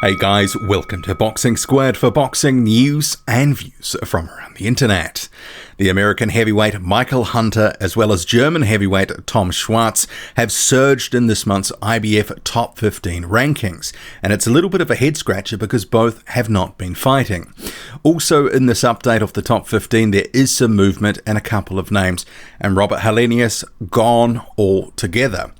Hey guys, welcome to Boxing Squared for boxing news and views from around the internet. The American heavyweight Michael Hunter as well as German heavyweight Tom Schwarz have surged in this month's IBF Top 15 rankings, and it's a little bit of a head scratcher because both have not been fighting. Also in this update of the Top 15 there is some movement and a couple of names, and Robert Helenius gone altogether.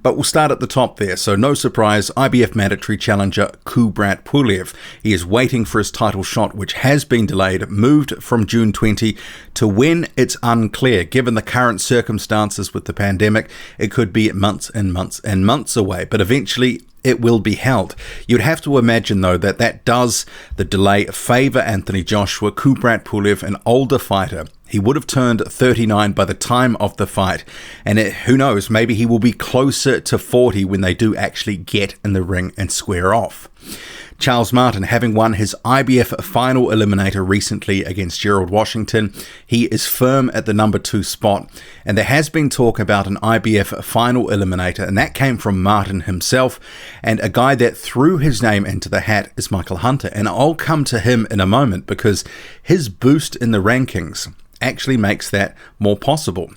But we'll start at the top there, so no surprise, IBF mandatory challenger Kubrat Pulev. He is waiting for his title shot, which has been delayed, moved from June 20 to when it's unclear. Given the current circumstances with the pandemic, it could be months and months and months away, but eventually it will be held. You'd have to imagine, though, that does the delay favour Anthony Joshua. Kubrat Pulev, an older fighter. He would have turned 39 by the time of the fight, and who knows, maybe he will be closer to 40 when they do actually get in the ring and square off. Charles Martin, having won his IBF final eliminator recently against Gerald Washington, he is firm at the number 2 spot, and there has been talk about an IBF final eliminator, and that came from Martin himself, and a guy that threw his name into the hat is Michael Hunter, and I'll come to him in a moment because his boost in the rankings actually makes that more possible.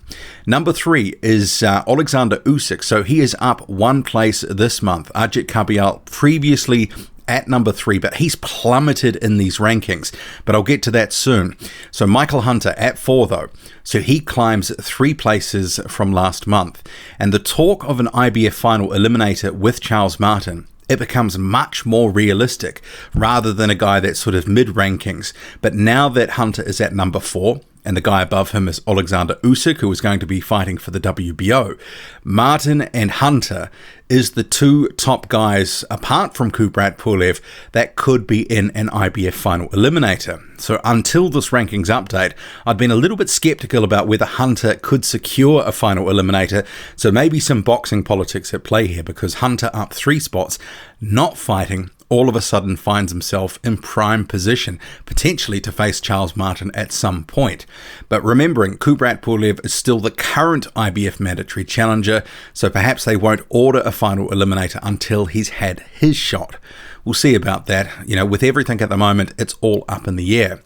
Number 3 is Alexander Usyk, so he is up one place this month. Agit Kabayel previously at number 3, but he's plummeted in these rankings, but I'll get to that soon. So Michael Hunter at 4 though, so he climbs 3 places from last month, and the talk of an IBF final eliminator with Charles Martin, it becomes much more realistic rather than a guy that's sort of mid-rankings. But now that Hunter is at number 4, and the guy above him is Alexander Usyk, who is going to be fighting for the WBO, Martin and Hunter is the 2 top guys, apart from Kubrat Pulev, that could be in an IBF final eliminator. So until this rankings update, I'd been a little bit skeptical about whether Hunter could secure a final eliminator, so maybe some boxing politics at play here, because Hunter up 3 spots, not fighting, all of a sudden finds himself in prime position, potentially to face Charles Martin at some point. But remembering, Kubrat Pulev is still the current IBF mandatory challenger, so perhaps they won't order a final eliminator until he's had his shot. We'll see about that. You know, with everything at the moment, it's all up in the air.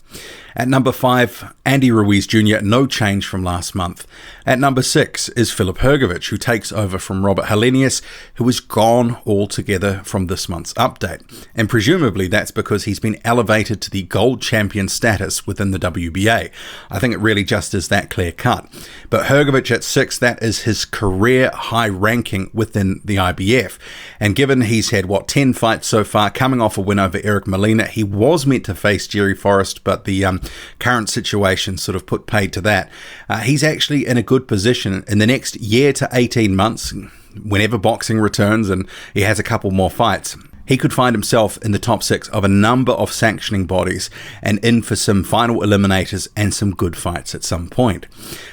At number 5, Andy Ruiz Jr., no change from last month. At number 6 is Filip Hrgović, who takes over from Robert Helenius, who is gone altogether from this month's update. And presumably that's because he's been elevated to the gold champion status within the WBA. I think it really just is that clear cut. But Hrgović at 6, that is his career high ranking within the IBF. And given he's had, 10 fights so far, coming off a win over Eric Molina, he was meant to face Jerry Forrest, but the current situation sort of put paid to that. He's actually in a good position in the next year to 18 months, whenever boxing returns and he has a couple more fights. He could find himself in the top 6 of a number of sanctioning bodies and in for some final eliminators and some good fights at some point.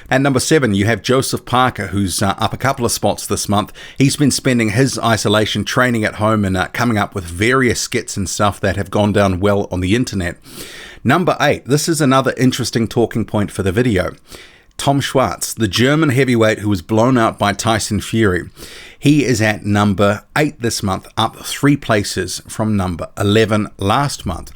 At number 7, you have Joseph Parker, who's up a couple of spots this month. He's been spending his isolation training at home and coming up with various skits and stuff that have gone down well on the internet. Number 8, this is another interesting talking point for the video. Tom Schwarz, the German heavyweight who was blown out by Tyson Fury. He is at number 8 this month, up 3 places from number 11 last month.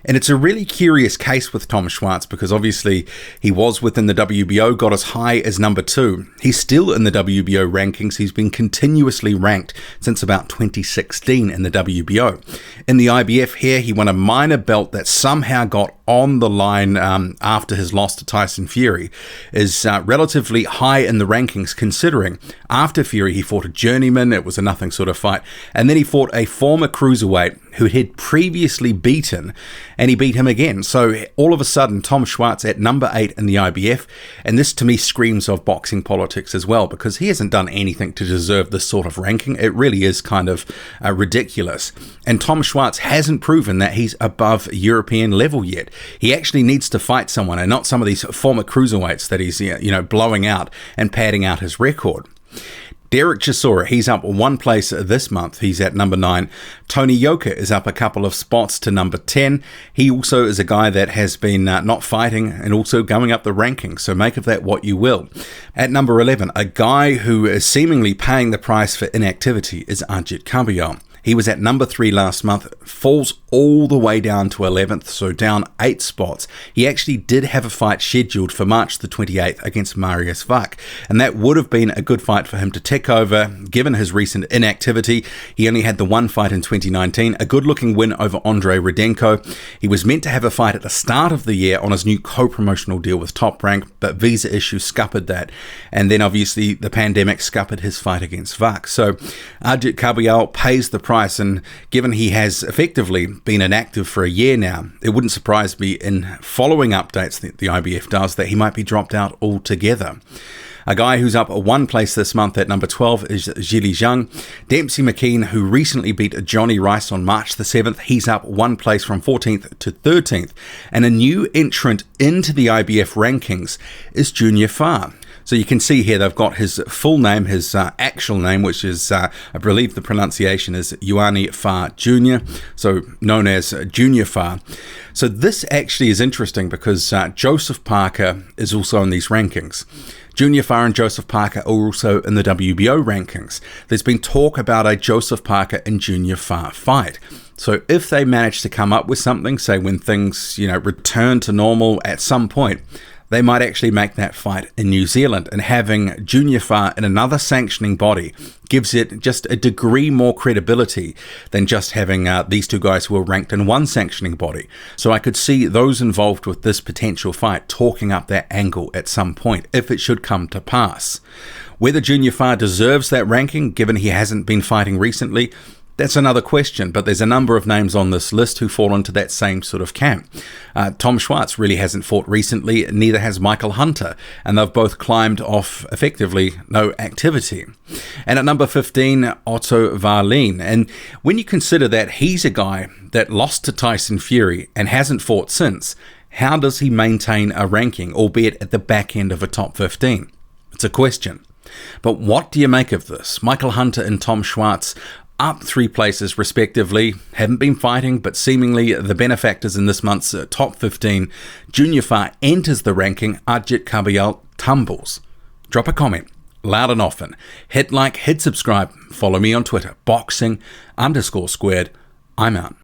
And it's a really curious case with Tom Schwarz because obviously he was within the WBO, got as high as number 2. He's still in the WBO rankings. He's been continuously ranked since about 2016 in the WBO. In the IBF here, he won a minor belt that somehow got on the line after his loss to Tyson Fury, is relatively high in the rankings considering after Fury he fought a journeyman, it was a nothing sort of fight, and then he fought a former cruiserweight who he'd previously beaten, and he beat him again. So all of a sudden Tom Schwarz at number 8 in the IBF, and this to me screams of boxing politics as well, because he hasn't done anything to deserve this sort of ranking. It really is kind of ridiculous, and Tom Schwarz hasn't proven that he's above European level yet. He actually needs to fight someone and not some of these former cruiserweights that he's blowing out and padding out his record. Derek Chisora, he's up one place this month. He's at number 9. Tony Yoka is up a couple of spots to number 10. He also is a guy that has been not fighting and also going up the rankings, so make of that what you will. At number 11, a guy who is seemingly paying the price for inactivity is Agit Kabayel. He was at number 3 last month, falls all the way down to 11th, so down 8 spots. He actually did have a fight scheduled for March the 28th against Mariusz Wach, and that would have been a good fight for him to tick over, given his recent inactivity. He only had the one fight in 2019, a good-looking win over Andrei Rudenko. He was meant to have a fight at the start of the year on his new co-promotional deal with Top Rank, but visa issues scuppered that, and then obviously the pandemic scuppered his fight against Wach. So Agit Kabayel pays the price, and given he has effectively been inactive for a year now, it wouldn't surprise me in following updates that the IBF does that he might be dropped out altogether. A guy who's up one place this month at number 12 is Zhili Zhang. Dempsey McKean, who recently beat Johnny Rice on March the 7th, he's up one place from 14th to 13th. And a new entrant into the IBF rankings is Junior Fa. So you can see here they've got his full name, his actual name, which is, I believe the pronunciation is Ioane Fa Jr., so known as Junior Fa. So this actually is interesting because Joseph Parker is also in these rankings. Junior Fa and Joseph Parker are also in the WBO rankings. There's been talk about a Joseph Parker and Junior Fa fight. So if they manage to come up with something, say when things, return to normal at some point, they might actually make that fight in New Zealand, and having Junior Fa in another sanctioning body gives it just a degree more credibility than just having these two guys who are ranked in one sanctioning body. So I could see those involved with this potential fight talking up that angle at some point, if it should come to pass. Whether Junior Fa deserves that ranking, given he hasn't been fighting recently, that's another question, but there's a number of names on this list who fall into that same sort of camp. Tom Schwarz really hasn't fought recently, neither has Michael Hunter, and they've both climbed off effectively no activity. And at number 15, Otto Wallin. And when you consider that he's a guy that lost to Tyson Fury and hasn't fought since, how does he maintain a ranking, albeit at the back end of a top 15? It's a question. But what do you make of this? Michael Hunter and Tom Schwarz up 3 places respectively, haven't been fighting, but seemingly the benefactors in this month's top 15. Junior Fa enters the ranking, Agit Kabayel tumbles. Drop a comment, loud and often. Hit like, hit subscribe, follow me on Twitter, boxing_squared. I'm out.